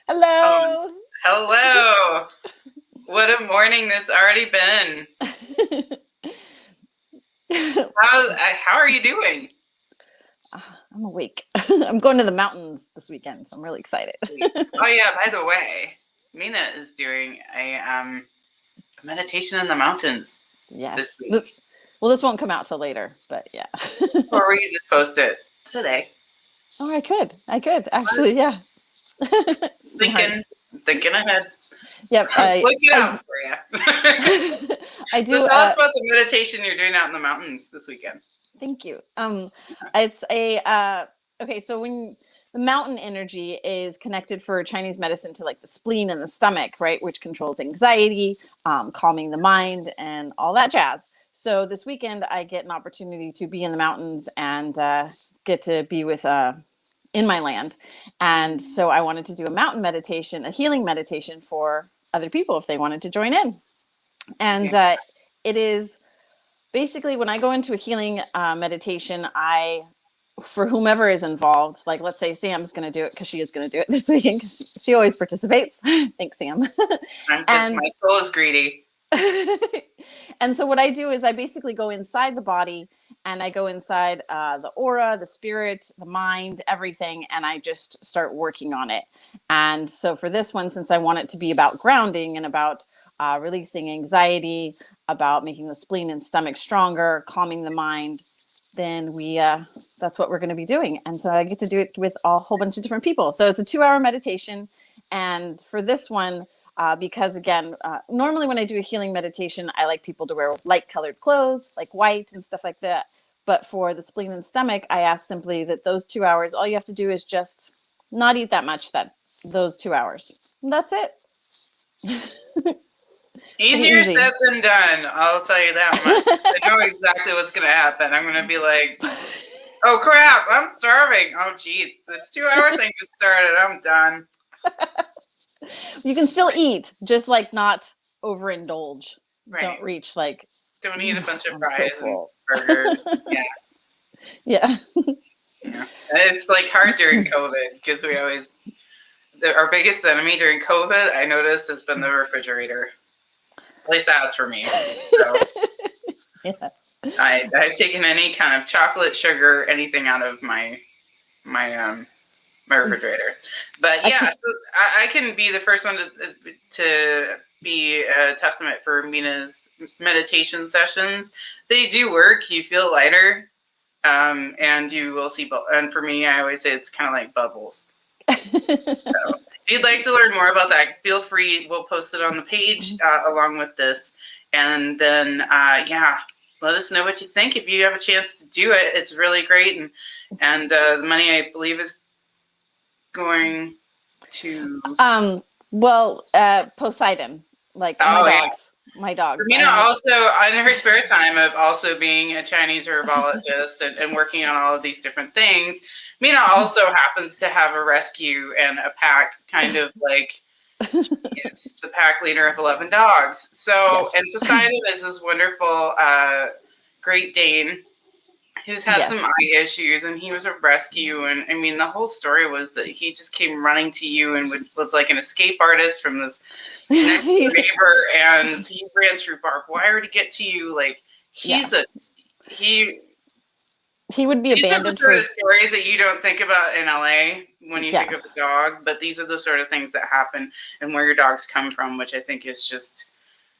Um, Hello. hello. What a morning that's already been. How are you doing? I'm awake. I'm going to the mountains this weekend, so I'm really excited. Oh yeah, by the way, Mina is doing a meditation in the mountains this Yes. week. Well, this won't come out till later, but yeah. Or we could just post it today. Oh, I could actually. Yeah. Smart. Thinking thinking ahead. Yep. Look it out for you. I So do. tell us about the meditation you're doing out in the mountains this weekend. Thank you. It's a okay. So when the mountain energy is connected for Chinese medicine to like the spleen and the stomach, right, which controls anxiety, calming the mind, and all that jazz. So this weekend, I get an opportunity to be in the mountains and get to be with in my land, and so I wanted to do a mountain meditation, a healing meditation for other people if they wanted to join in, and Yeah. it is basically when I go into a healing meditation, for whomever is involved, like let's say Sam's going to do it because she is going to do it this weekend because she always participates. Thanks, Sam. Because and my soul is greedy. and so what I do is I basically go inside the body and I go inside the aura, the spirit, the mind, everything, and I just start working on it. And so for this one, since I want it to be about grounding and about releasing anxiety, about making the spleen and stomach stronger, calming the mind, then we that's what we're going to be doing. And so I get to do it with a whole bunch of different people. So it's a 2 hour meditation. And for this one, because again, normally when I do a healing meditation, I like people to wear light colored clothes, like white and stuff like that. But for the spleen and stomach, I ask simply that those 2 hours, all you have to do is just not eat that much those 2 hours. And that's it. Pretty Easier easy. said than done. I'll tell you that much. I know exactly what's going to happen. I'm going to be like, oh crap, I'm starving. Oh geez, this 2 hour thing just started. I'm done. You can still eat, just like not overindulge. Right. Don't reach like, Don't eat a bunch of I'm so fries and full. burgers. Yeah. Yeah. Yeah. And it's like hard during COVID because our biggest enemy during COVID, I noticed, has been the refrigerator. At least that's for me. So Yeah. I've taken any kind of chocolate, sugar, anything out of my refrigerator. But I yeah, keep, so I can be the first one to be a testament for Mina's meditation sessions. They do work. You feel lighter, and you will see. And for me, I always say it's kind of like bubbles. So if you'd like to learn more about that, feel free. We'll post it on the page along with this, and then yeah, let us know what you think. If you have a chance to do it, it's really great, and the money I believe is going to. well, Poseidon, like my Oh yeah. dogs, my For dogs. I Mina have, also in her spare time of also being a Chinese herbologist and working on all of these different things, Mina also happens to have a rescue and a pack kind of like she's the pack leader of 11 dogs. So, and yes, Poseidon is this wonderful Great Dane who's had some yes, eye issues, and he was a rescue. And I mean, the whole story was that he just came running to you and was like an escape artist from this next door neighbor, and he ran through barbed wire to get to you. Like yeah. he's a he. He would be These are the abandoned sort for, of stories that you don't think about in LA when you think yeah, of a dog, but these are the sort of things that happen and where your dogs come from, which I think is just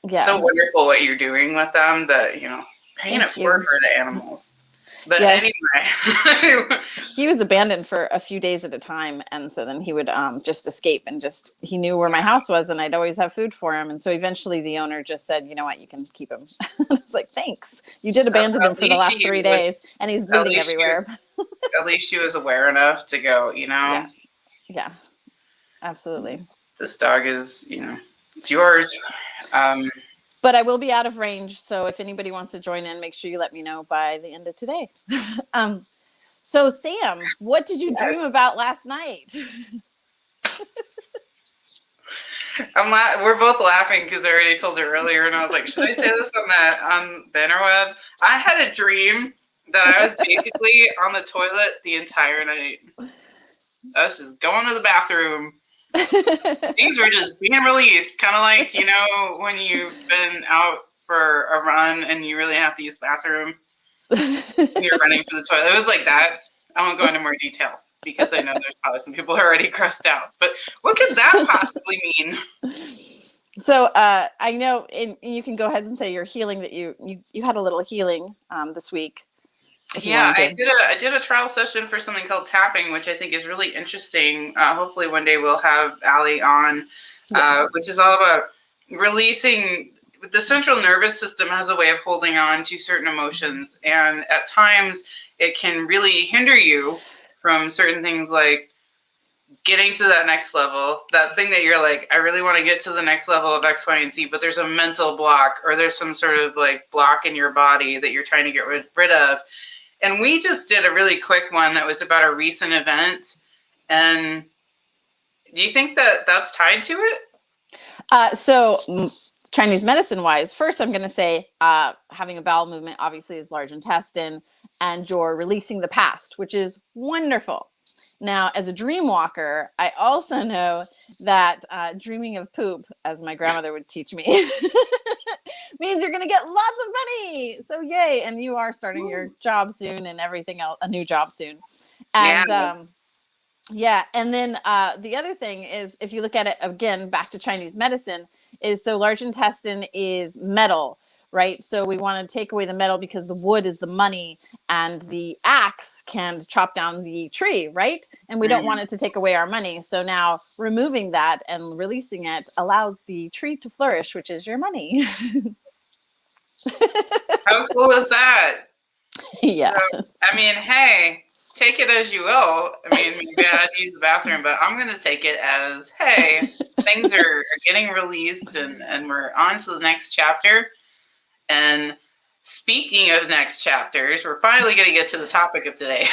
so yeah. wonderful what you're doing with them. That paying it Thank you. forward for the animals. But Yeah, anyway, he was abandoned for a few days at a time, and so then he would just escape, and just he knew where my house was, and I'd always have food for him, and so eventually the owner just said, you know what, you can keep him. I was like, thanks, you did abandon him at for the least last she 3 days, and he's at bleeding least she was everywhere. at least she was aware enough to go. Yeah, yeah, absolutely. This dog is it's yours. Um, But I will be out of range, so if anybody wants to join in, make sure you let me know by the end of today. um, so Sam, what did you dream yes, about last night? we're both laughing because I already told her earlier, and I was like, should I say this on the interwebs? I had a dream that I was basically on the toilet the entire night. I was just going to the bathroom, Things were just being released, kind of like, you know, when you've been out for a run and you really have to use the bathroom. You're running for the toilet. It was like that. I won't go into more detail because I know there's probably some people already crossed out. But what could that possibly mean? So I know, and you can go ahead and say your healing that you had a little healing this week. Yeah, I did a trial session for something called tapping, which I think is really interesting. Hopefully one day we'll have Allie on, which is all about releasing. The central nervous system has a way of holding on to certain emotions, and at times it can really hinder you from certain things like getting to that next level, that thing that you're like, I really want to get to the next level of X, Y, and Z, but there's a mental block or there's some sort of like block in your body that you're trying to get rid of. And we just did a really quick one that was about a recent event. And do you think that that's tied to it? So Chinese medicine wise, first I'm going to say having a bowel movement obviously is large intestine, and you're releasing the past, which is wonderful. Now, as a dream walker, I also know that dreaming of poop, as my grandmother would teach me, means you're going to get lots of money. So yay. And you are starting your job soon and everything else, a new job soon. And yeah. And then the other thing is, if you look at it again, back to Chinese medicine, is so large intestine is metal, right? So we want to take away the metal because the wood is the money and the axe can chop down the tree, right? And we don't want it to take away our money. So now removing that and releasing it allows the tree to flourish, which is your money. How cool is that? Yeah. So, I mean, hey, take it as you will. I mean, maybe I had to use the bathroom, but I'm going to take it as, hey, things are getting released and we're on to the next chapter. And speaking of next chapters, we're finally going to get to the topic of today.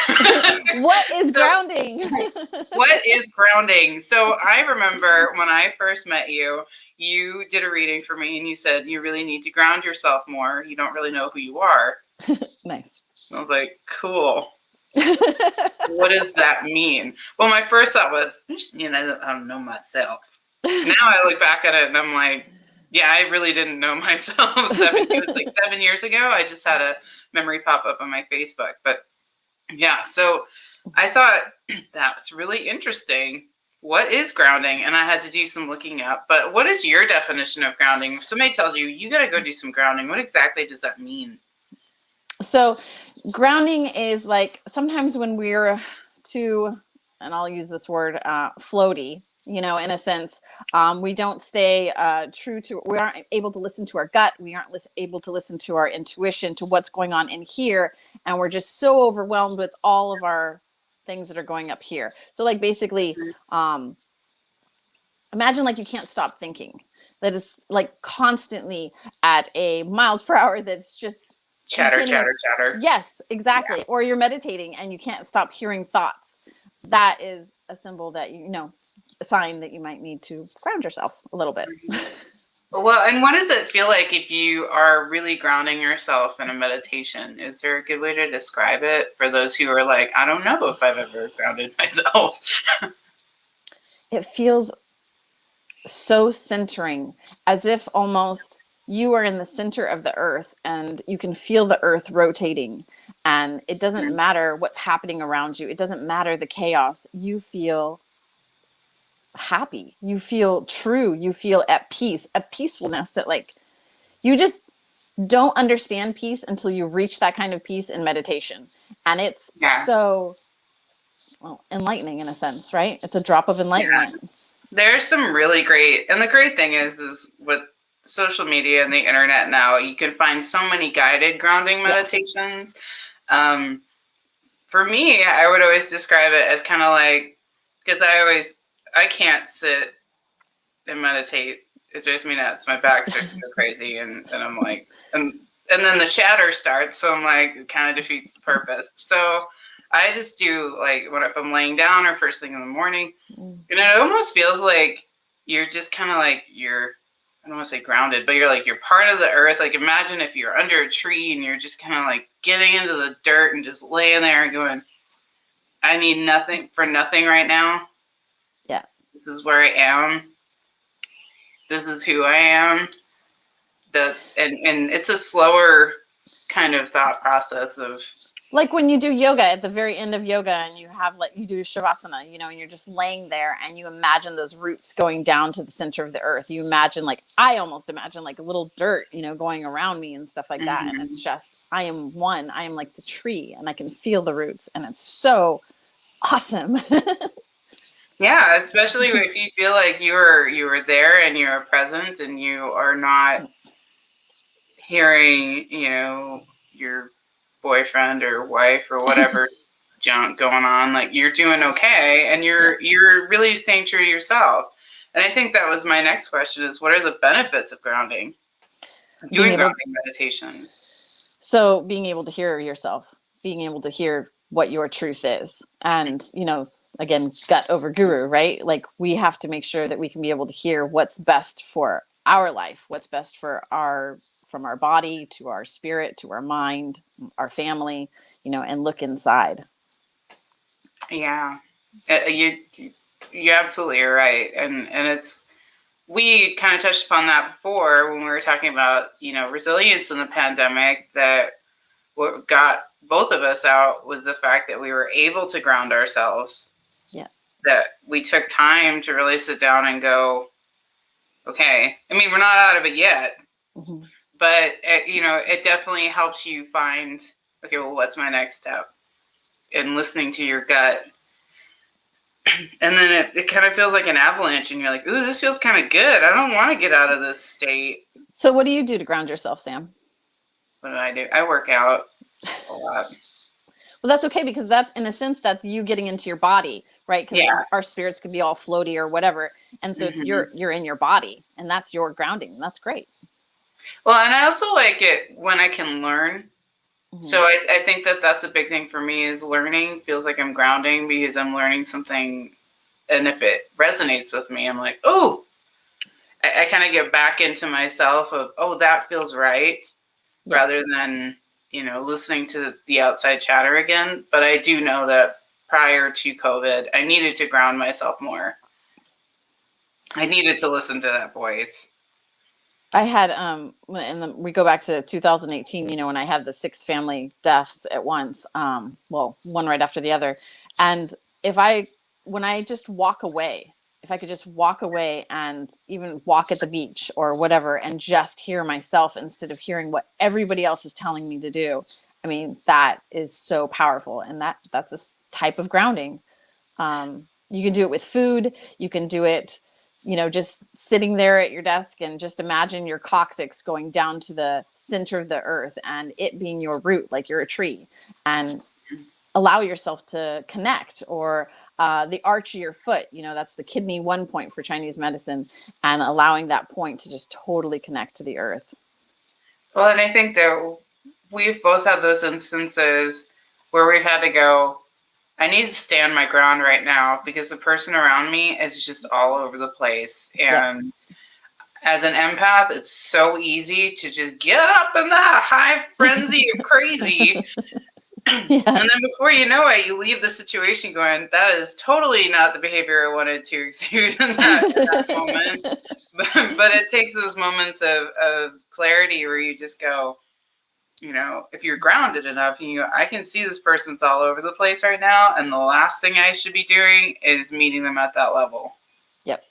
What is grounding? What is grounding? So I remember when I first met you, you did a reading for me and you said you really need to ground yourself more. You don't really know who you are. Nice. I was like, cool. What does that mean? Well, my first thought was, you know, I don't know myself. Now I look back at it and I'm like, yeah, I really didn't know myself. It was like 7 years ago. I just had a memory pop up on my Facebook. But yeah, so I thought that's really interesting. What is grounding? And I had to do some looking up. But what is your definition of grounding? If somebody tells you, you got to go do some grounding, what exactly does that mean? So grounding is like sometimes when we're too, and I'll use this word, floaty, you know, in a sense, we don't stay true to, we aren't able to listen to our gut. We aren't able to listen to our intuition, to what's going on in here. And we're just so overwhelmed with all of our things that are going up here. So like basically, imagine like you can't stop thinking, that is like constantly at a miles per hour. That's just Chatter. Yes, exactly. Yeah. Or you're meditating and you can't stop hearing thoughts. That is a symbol that, you know, a sign that you might need to ground yourself a little bit. Well, and what does it feel like if you are really grounding yourself in a meditation? Is there a good way to describe it for those who are like, I don't know if I've ever grounded myself? It feels so centering, as if almost you are in the center of the earth and you can feel the earth rotating, and it doesn't matter what's happening around you. It doesn't matter the chaos. You feel happy. You feel true. You feel at peace, a peacefulness that like you just don't understand peace until you reach that kind of peace in meditation. And it's so, well, enlightening in a sense, right? It's a drop of enlightenment. Yeah. There's some really great, and the great thing is with social media and the internet now, you can find so many guided grounding meditations. Yeah. For me, I would always describe it as kind of like, because I can't sit and meditate. It drives me nuts. My back starts to go crazy, and I'm like, and then the chatter starts. So I'm like, it kind of defeats the purpose. So I just do like if I'm laying down or first thing in the morning, and it almost feels like you're just kind of like I don't want to say grounded, but you're part of the earth. Like imagine if you're under a tree and you're just kind of like getting into the dirt and just laying there and going, I need nothing for nothing right now. Yeah. this is where I am. This is who I am. And it's a slower kind of thought process of, like when you do yoga at the very end of yoga and you have like you do shavasana, you know, and you're just laying there and you imagine those roots going down to the center of the earth. You imagine, like, I almost imagine like a little dirt, you know, going around me and stuff like that. And it's just, I am one, I am like the tree and I can feel the roots and it's so awesome. yeah, especially if you feel like you were there and you're present and you are not hearing, you know, your boyfriend or wife or whatever junk going on, like you're doing okay and you're really staying true to yourself. And I think that was my next question is, what are the benefits of grounding? Doing grounding meditations. So being able to hear yourself, being able to hear what your truth is. And, you know, again, gut over guru, right? Like we have to make sure that we can be able to hear what's best for our life, what's best for our, from our body to our spirit, to our mind, our family, you know, and look inside. Yeah, you absolutely are right. And it's, we kind of touched upon that before when we were talking about, you know, resilience in the pandemic, that what got both of us out was the fact that we were able to ground ourselves. Yeah. That we took time to really sit down and go, okay, I mean, we're not out of it yet, but you know, it definitely helps you find, okay, well, what's my next step? And listening to your gut. And then it kind of feels like an avalanche and you're like, ooh, this feels kind of good. I don't want to get out of this state. So what do you do to ground yourself, Sam? What do I do? I work out a lot. Well, that's okay, because that's, in a sense, that's you getting into your body, right? Because our spirits can be all floaty or whatever. And so it's you're in your body and that's your grounding. That's great. Well, and I also like it when I can learn. So I think that that's a big thing for me, is learning feels like I'm grounding because I'm learning something. And if it resonates with me, I'm like, oh, I kind of get back into myself of, oh, that feels right, rather than, you know, listening to the outside chatter again. But I do know that prior to COVID, I needed to ground myself more. I needed to listen to that voice. I had, and then we go back to 2018, you know, when I had the 6 family deaths at once, well, one right after the other. And when I just walk away, if I could just walk away and even walk at the beach or whatever, and just hear myself instead of hearing what everybody else is telling me to do. I mean, that is so powerful. And that's a type of grounding. You can do it with food. You can do it, you know, just sitting there at your desk and just imagine your coccyx going down to the center of the earth and it being your root, like you're a tree, and allow yourself to connect. Or the arch of your foot, you know, that's the kidney 1 point for Chinese medicine, and allowing that point to just totally connect to the earth. Well, and I think that we've both had those instances where we've had to go, I need to stand my ground right now because the person around me is just all over the place. And as an empath, it's so easy to just get up in that high frenzy of crazy. And then before you know it, you leave the situation going, that is totally not the behavior I wanted to exude in that moment. But it takes those moments of clarity where you just go, you know, if you're grounded enough, you know, I can see this person's all over the place right now, and the last thing I should be doing is meeting them at that level. Yep.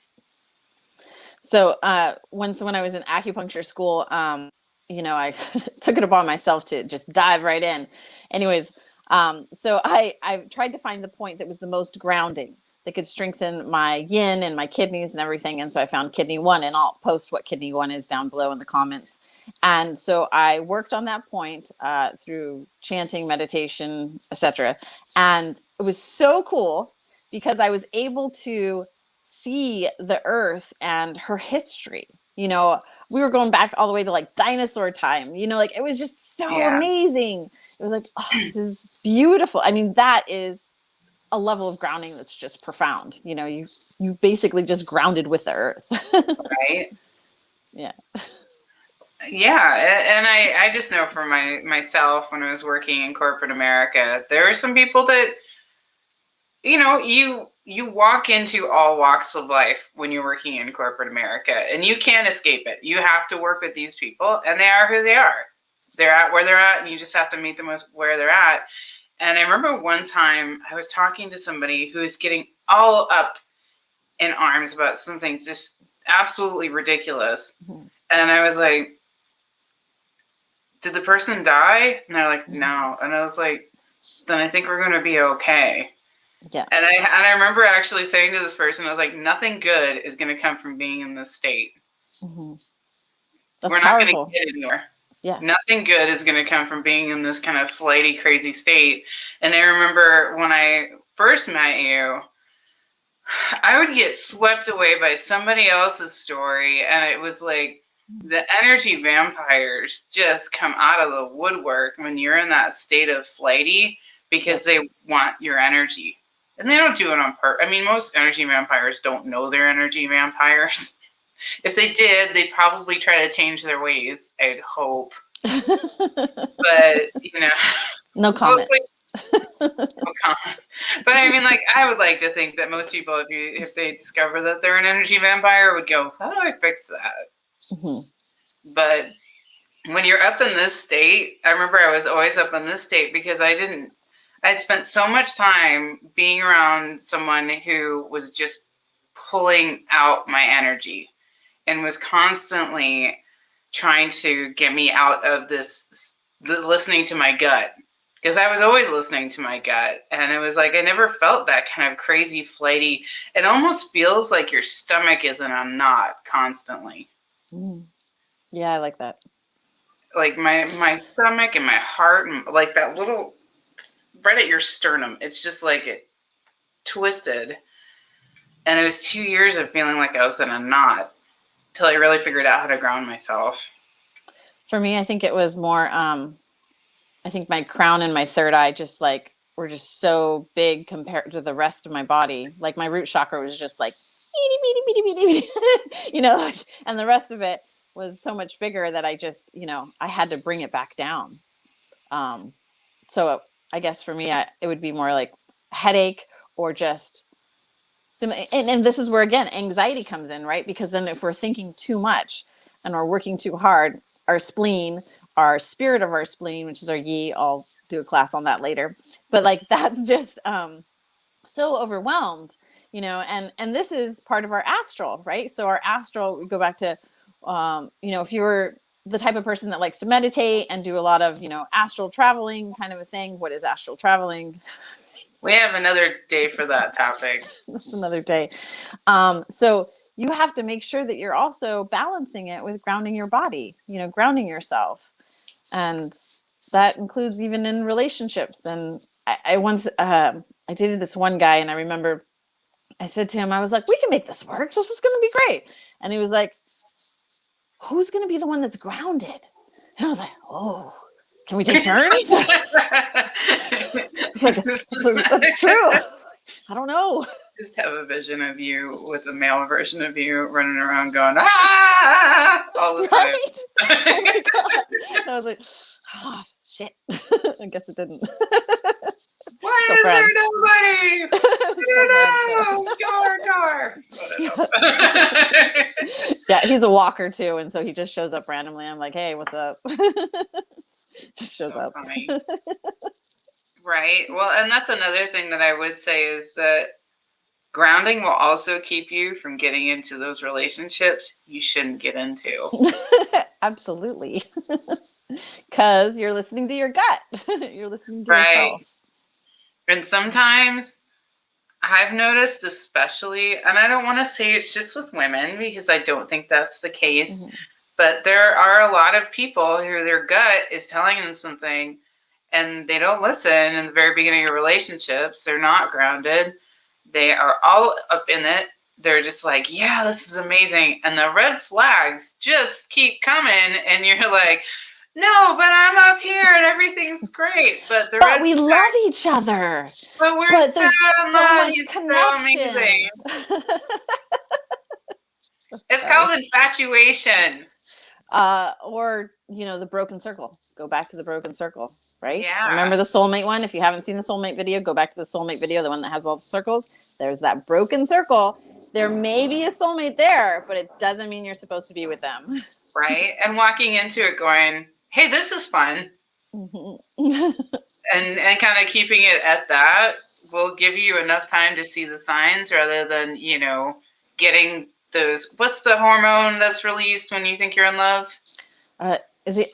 So when I was in acupuncture school, you know, I took it upon myself to just dive right in. Anyways, so I tried to find the point that was the most grounding, that could strengthen my yin and my kidneys and everything. And so I found kidney 1, and I'll post what kidney 1 is down below in the comments. And so I worked on that point through chanting, meditation, etc. And it was so cool because I was able to see the earth and her history. You know, we were going back all the way to like dinosaur time, you know, like it was just so amazing. It was like, oh, this is beautiful. I mean, that is a level of grounding that's just profound. You know, you basically just grounded with the earth. Right. Yeah. Yeah. And I just know for myself, when I was working in corporate America, there were some people that, you know, you walk into all walks of life when you're working in corporate America, and you can't escape it. You have to work with these people, and they are who they are. They're at where they're at, and you just have to meet them where they're at. And I remember one time I was talking to somebody who was getting all up in arms about something just absolutely ridiculous. Mm-hmm. And I was like, did the person die? And they're like, no. And I was like, then I think we're going to be okay. Yeah. And I remember actually saying to this person, I was like, nothing good is going to come from being in this state. Mm-hmm. We're not going to get anywhere. Yeah. Nothing good is going to come from being in this kind of flighty, crazy state. And I remember when I first met you, I would get swept away by somebody else's story. And it was like the energy vampires just come out of the woodwork when you're in that state of flighty because they want your energy. And they don't do it on purpose. I mean, most energy vampires don't know they're energy vampires. If they did, they'd probably try to change their ways, I'd hope. But, you know. No comment. No comment. But I mean, like, I would like to think that most people, if they discover that they're an energy vampire, would go, how do I fix that? Mm-hmm. But when you're up in this state, I remember I was always up in this state because I'd spent so much time being around someone who was just pulling out my energy and was constantly trying to get me out of listening to my gut. Because I was always listening to my gut. And it was like, I never felt that kind of crazy, flighty. It almost feels like your stomach is in a knot constantly. Mm. Yeah, I like that. Like my stomach and my heart, and like that little, right at your sternum. It's just like it twisted. And it was 2 years of feeling like I was in a knot till I really figured out how to ground myself. For me, I think it was more, I think my crown and my third eye just like were just so big compared to the rest of my body. Like my root chakra was just like, you know, like, and the rest of it was so much bigger that I just, you know, I had to bring it back down. So I guess for me, it would be more like headache or just and this is where, again, anxiety comes in, right? Because then if we're thinking too much and we're working too hard, our spleen, our spirit of our spleen, which is our yi, I'll do a class on that later. But like, that's just so overwhelmed, you know, and this is part of our astral, right? So our astral, we go back to, you know, if you were the type of person that likes to meditate and do a lot of, you know, astral traveling kind of a thing. What is astral traveling? We have another day for that topic. That's another day. So you have to make sure that you're also balancing it with grounding your body, you know, grounding yourself. And that includes even in relationships. And I once, I dated this one guy, and I remember I said to him, I was like, we can make this work. This is going to be great. And he was like, who's going to be the one that's grounded? And I was like, oh, can we take turns? It's like, that's true. I don't know. Just have a vision of you with a male version of you running around going, ah, all the time. Right? Oh my God. I was like, oh, shit. I guess it didn't. Why is there nobody? Door. Yeah, he's a walker too, and so he just shows up randomly. I'm like, hey, what's up? Just shows up. Funny. Right. Well, and that's another thing that I would say is that grounding will also keep you from getting into those relationships you shouldn't get into. Absolutely. Because you're listening to your gut. You're listening to yourself. And sometimes I've noticed, especially, and I don't want to say it's just with women because I don't think that's the case, but there are a lot of people who their gut is telling them something and they don't listen in the very beginning of relationships. They're not grounded. They are all up in it. They're just like, yeah, this is amazing. And the red flags just keep coming. And you're like, no, but I'm up here and everything's great. But we love each other. But there's so much connection. So it's called infatuation. Or, you know, the broken circle. Go back to the broken circle, right? Yeah. Remember the soulmate one? If you haven't seen the soulmate video, go back to the soulmate video, the one that has all the circles. There's that broken circle. There may be a soulmate there, but it doesn't mean you're supposed to be with them. Right. And walking into it going, hey, this is fun. And kind of keeping it at that will give you enough time to see the signs rather than, getting those. What's the hormone that's released when you think you're in love? Is it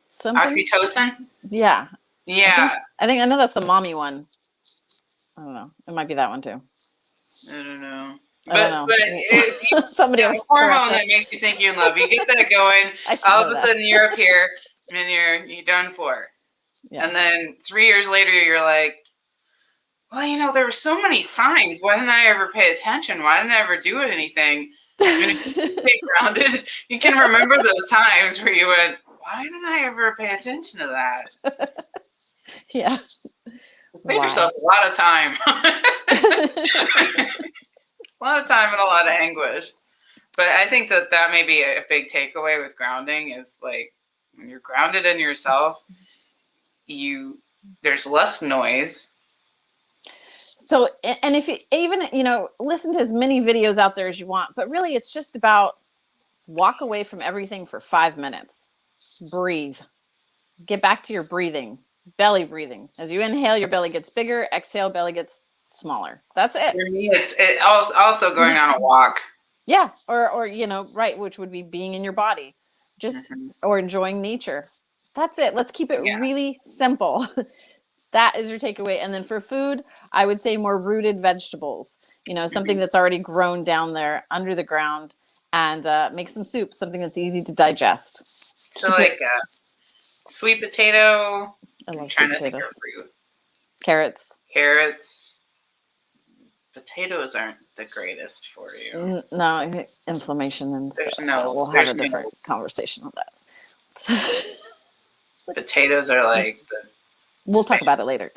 something? Oxytocin? Yeah. Yeah. I know that's the mommy one. I don't know. It might be that one too. I don't know. I don't know. But if you Somebody else. hormone that makes you think you're in love, you get that going, all of a sudden you're up here and you're done for. Yeah. And then 3 years later, you're like, well, there were so many signs. Why didn't I ever pay attention? Why didn't I ever do anything? Stay grounded. You can remember those times where you went, why didn't I ever pay attention to that? Yeah. Save yourself a lot of time. A lot of time and a lot of anguish. But I think that may be a big takeaway with grounding is like when you're grounded in yourself, there's less noise. So, and if you even, listen to as many videos out there as you want, but really it's just about walk away from everything for 5 minutes. Breathe. Get back to your breathing, belly breathing. As you inhale, your belly gets bigger. Exhale, belly gets smaller. That's it. For me, it's also going on a walk. Yeah. Or, right. Which would be being in your body, just, or enjoying nature. That's it. Let's keep it really simple. That is your takeaway. And then for food, I would say more rooted vegetables, something that's already grown down there under the ground, and make some soup, something that's easy to digest. So like sweet potato. I love sweet potatoes. Think of fruit. Carrots. Potatoes aren't the greatest for you. No, inflammation and stuff. We'll have a different conversation on that. Potatoes are like we'll talk about it later.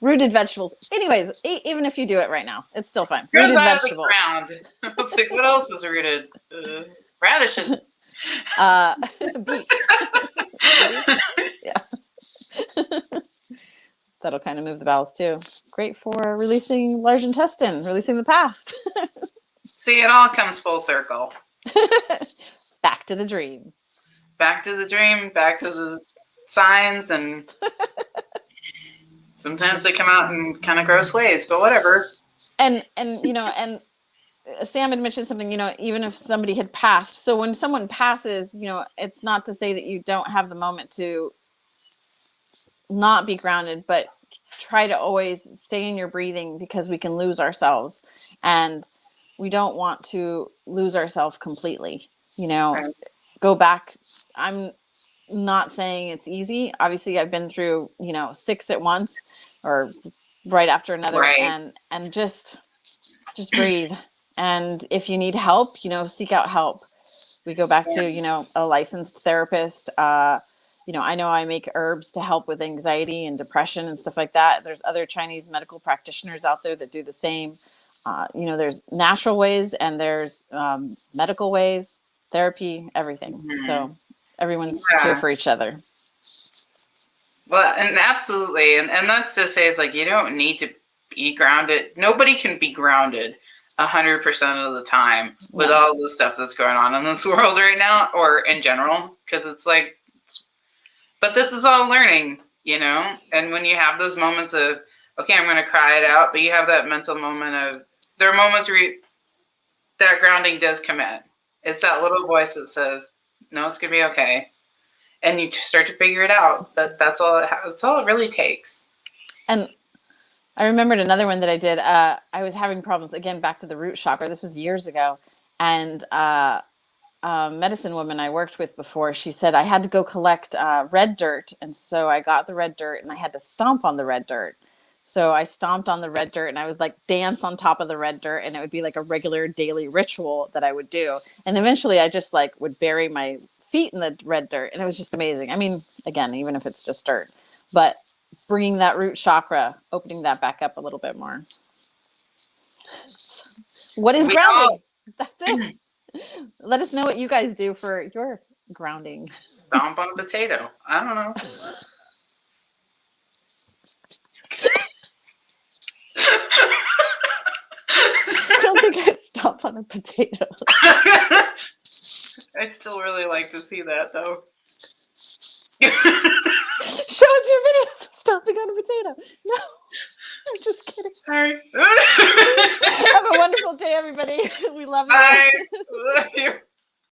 Rooted vegetables. Anyways, even if you do it right now, it's still fine. Rooted vegetables. It's like, what else is rooted? Radishes. Beets. Yeah. That'll kind of move the bowels too. Great for releasing large intestine, releasing the past. See, it all comes full circle. Back to the dream. Back to the dream, back to the signs, and sometimes they come out in kind of gross ways, but whatever. And Sam had mentioned something, even if somebody had passed. So when someone passes, it's not to say that you don't have the moment to not be grounded, but try to always stay in your breathing, because we can lose ourselves, and we don't want to lose ourselves completely. Right. Go back. I'm not saying it's easy. Obviously, I've been through, 6 at once or right after another, right. and just breathe. And if you need help, seek out help. We go back to, a licensed therapist. I know I make herbs to help with anxiety and depression and stuff like that. There's other Chinese medical practitioners out there that do the same. There's natural ways and there's medical ways, therapy, everything. Mm-hmm. So everyone's here for each other. Well, and absolutely. And that's to say, it's like, you don't need to be grounded. Nobody can be grounded 100% of the time with all the stuff that's going on in this world right now, or in general, because it's like, but this is all learning, and when you have those moments of, okay, I'm going to cry it out, but you have that mental moment of, there are moments where that grounding does come in. It's that little voice that says, no, it's going to be okay. And you start to figure it out, but that's all it really takes. And I remembered another one that I did. I was having problems, again, back to the root chakra. This was years ago. And a medicine woman I worked with before, she said I had to go collect red dirt. And so I got the red dirt and I had to stomp on the red dirt. So I stomped on the red dirt and I was like dance on top of the red dirt, and it would be like a regular daily ritual that I would do. And eventually I just like would bury my feet in the red dirt, and it was just amazing. I mean, again, even if it's just dirt, but bringing that root chakra, opening that back up a little bit more. What is grounding? That's it. Let us know what you guys do for your grounding. Stomp on a potato. I don't know. I'd stomp on a potato. I'd still really like to see that, though. Show us your videos of stomping on a potato. No, I'm just kidding. Sorry. Have a wonderful day, everybody. We love you. Bye.